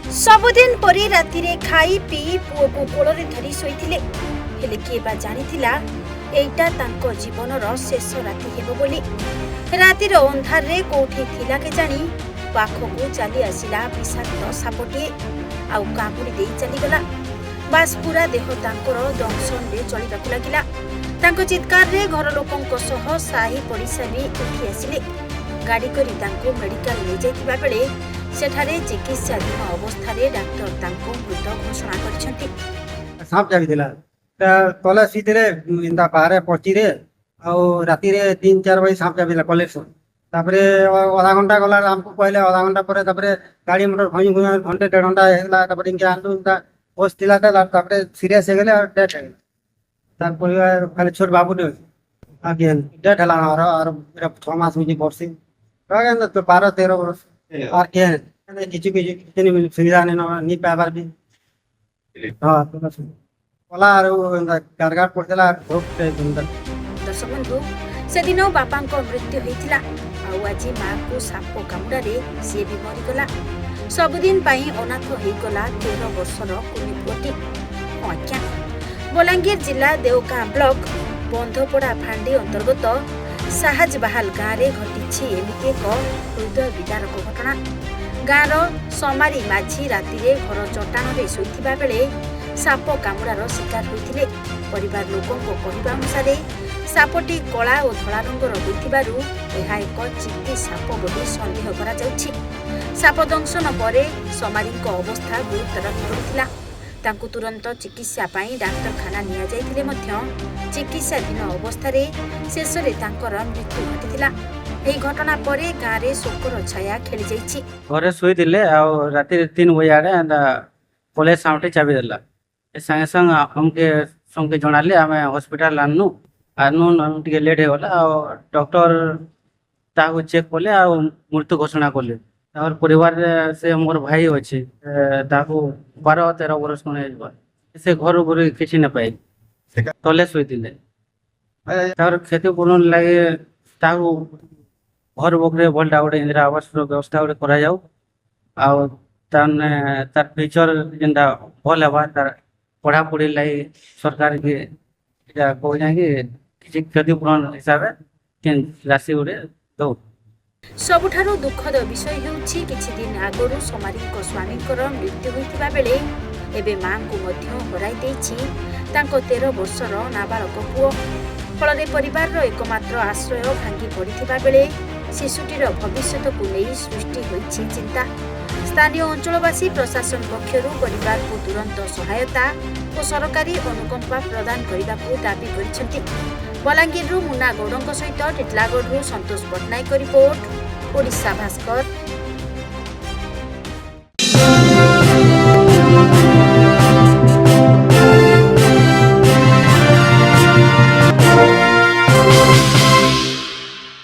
सबुदिन परी राति रे खाई पी पुओ को कोଳରେ धरी ଶୋଇଥିଲେ। ହେଲେ କିଏ ବା ଜାଣିଥିଲା ଏଇଟା ତାଙ୍କ ଜୀବନର ଶେଷ ରାତି ହେବ ବୋଲି। ରାତିର ଅନ୍ଧାରରେ କୋଉଠି ଥିଲା କେଜାଣି ପାଖକୁ ଚାଲି ଆସିଲା ବିଷାକ୍ତ ସାପଟିଏ ଆଉ କାମୁଡ଼ି ଦେଇ ଚାଲିଗଲା। ବାସ୍ ପୁରା ଦେହ ତାଙ୍କର ଦଂଶନରେ ଚଳିବାକୁ ଲାଗିଲା। ତାଙ୍କ ଚିତ୍କାରରେ ଘର ଲୋକଙ୍କ ସହ ସାହି ପଡ଼ିଶା ବି ଉଠି ଆସିଲେ। ଗାଡ଼ି କରି ତାଙ୍କୁ ମେଡିକାଲ ନେଇଯାଇଥିବା ବେଳେ ସେଠାରେ ଚିକିତ୍ସାଧୀନ ଅବସ୍ଥାରେ ଡାକ୍ତର ତାଙ୍କୁ ମୃତ ଘୋଷଣା କରିଛନ୍ତି। ସାପ ଜାଗିଥିଲା ତଲେ ଶୋଇଥିଲେ ଏନ୍ତା ବାହାରେ ପଚିରେ ଆଉ ରାତିରେ 3-4 ବଜେ ସାପ ଜାଗିଥିଲା କଲେକ୍ସନ। ତାପରେ ଅଧା ଘଣ୍ଟା ଗଲା ଆମକୁ କହିଲେ ଅଧା ଘଣ୍ଟା ପରେ ତାପରେ ଗାଡ଼ି ମଟର ଭଇଁ ଘଣ୍ଟେ 1.5 ଘଣ୍ଟା ହେଇଗଲା। ତାପରେ ଇनके ଆନଲୁ ବସିଥିଲା ତାପରେ ସିରିୟସ୍ ହେଇଗଲେ ଆଉ ଡେଥ୍ ହେଇଗଲା। ତାର ପରିବାର ଖାଲି ଛୋଟ ବାବୁଟେ ଆଜ୍ଞା ଡେଥ୍ ହେଲା ଆର 6 ମାସ ହେଇଛି ବର୍ଷେ 12-13 ବର୍ଷ আর কে কিছু কিছু সুবিধা নি পাইবার ବି হ্যাঁ কলা আর গারগার পড়তেলা খুব ଦର୍ଶକ ବନ୍ଧୁ, ସେଦିନ ବାପାଙ୍କ ମୃତ୍ୟୁ ହୋଇଥିଲା ଆଉ ଆଜି ମାଆକୁ ସାପ କାମୁଡ଼ାରେ ସିଏ ବି ମରିଗଲା। ସବୁଦିନ ପାଇଁ ଅନାଥ ହେଇଗଲା 13 ବର୍ଷର କୁନି ପୁଅଟି। ଆଜ୍ଞା, ବଲାଙ୍ଗୀର ଜିଲ୍ଲା ଦେଓଗାଁ ବ୍ଲକ ବନ୍ଧପଡ଼ା ଫାଣ୍ଡି ଅନ୍ତର୍ଗତ ସାହାଜବାହାଲ ଗାଁରେ ଘଟିଛି ଏମିତି ଏକ ହୃଦୟ ବିଦାରକ ଘଟଣା। ଗାଁର ସମାରୀ ମାଝି ରାତିରେ ଘର ଚଟାଣରେ ଶୋଇଥିବା ବେଳେ ସାପ କାମୁଡ଼ାର ଶିକାର ହୋଇଥିଲେ। ପରିବାର ଲୋକଙ୍କ କହିବା ଅନୁସାରେ ସାପଟି କଳା ଓ ଧଳା ରଙ୍ଗର ହୋଇଥିବାରୁ ଏହା ଏକ ଚିତ୍ତି ସାପ ବୋଲି ସନ୍ଦେହ କରାଯାଉଛି। ସାପ ଦଂଶନ ପରେ ସମାରୀଙ୍କ ଅବସ୍ଥା ଗୁରୁତର ହୋଇଥିଲା। ତାଙ୍କୁ ତୁରନ୍ତ ଚିକିତ୍ସା ପାଇଁ ଡାକ୍ତରଖାନା ନିଆଯାଇଥିଲେ ମଧ୍ୟ ଚିକିତ୍ସାଧୀନ ଅବସ୍ଥାରେ ଶେଷରେ ତାଙ୍କର ମୃତ୍ୟୁ ଘଟିଥିଲା। ଏହି ଘଟଣା ପରେ ଗାଁରେ ଶୋକର ଛାୟା ଖେଳିଯାଇଛି। ଘରେ ଶୋଇଥିଲେ ଆଉ ରାତି 3 ବଜେ ଆଡ଼େ ଏନ୍ତା ପୋଲିସ ସାଉଁଟି ଚାବି ଦେଲା। ସାଙ୍ଗେ ସାଙ୍ଗେ ଆମକେ ସମସ୍ତେ ଜଣାଲେ ଆମେ ହସ୍ପିଟାଲ ଆନୁ ଟିକେ ଲେଟ୍ ହେଇଗଲା ଆଉ ଡକ୍ଟର ତାହାକୁ ଚେକ୍ କଲେ ଆଉ ମୃତ୍ୟୁ ଘୋଷଣା କଲେ। ତାଙ୍କର ପରିବାରରେ ସେ ମୋର ଭାଇ ଅଛି, ତାକୁ 12-13 ବର୍ଷ ଖଣ୍ଡେ ହେଇଯିବ। ସେ ଘରୁ କିଛି ନ ପାଇ ତଲେ ଶୋଇଥିଲେ। ତାଙ୍କର କ୍ଷତିପୂରଣ ଲାଗି ତାକୁ ଘର ବଖରେ ଭଲଟା ଗୋଟେ ଇନ୍ଦିରା ଆବାସର ବ୍ୟବସ୍ଥା ଗୋଟେ କରାଯାଉ ଆଉ ତାର ଫ୍ୟୁଚର ଯେନ୍ତା ଭଲ ହେବା ତାର ପଢ଼ାପଢ଼ି ଲାଗି ସରକାର କି ଏଇଟା କହୁଛେ କି କିଛି କ୍ଷତିପୂରଣ ହିସାବରେ ରାଶି ଗୋଟେ ଦଉ। ସବୁଠାରୁ ଦୁଃଖଦ ବିଷୟ ହେଉଛି କିଛି ଦିନ ଆଗରୁ ସମାରୀଙ୍କ ସ୍ୱାମୀଙ୍କର ମୃତ୍ୟୁ ହୋଇଥିବା ବେଳେ ଏବେ ମାଆଙ୍କୁ ମଧ୍ୟ ହରାଇ ଦେଇଛି ତାଙ୍କ 13 ବର୍ଷର ନାବାଳକ ପୁଅ। ଫଳରେ ପରିବାରର ଏକମାତ୍ର ଆଶ୍ରୟ ଭାଙ୍ଗି ପଡ଼ିଥିବା ବେଳେ ଶିଶୁଟିର ଭବିଷ୍ୟତକୁ ନେଇ ସୃଷ୍ଟି ହୋଇଛି ଚିନ୍ତା। ସ୍ଥାନୀୟ ଅଞ୍ଚଳବାସୀ ପ୍ରଶାସନ ପକ୍ଷରୁ ପରିବାରକୁ ତୁରନ୍ତ ସହାୟତା ଓ ସରକାରୀ ଅନୁକମ୍ପା ପ୍ରଦାନ କରିବାକୁ ଦାବି କରିଛନ୍ତି। ବଲାଙ୍ଗୀରରୁ ମୁନା ଗୌଡ଼ଙ୍କ ସହିତ ଟିଟଲାଗଡ଼ରୁ ସନ୍ତୋଷ ପଟ୍ଟନାୟକ ରିପୋର୍ଟ, ଓଡ଼ିଶା ଭାସ୍କର।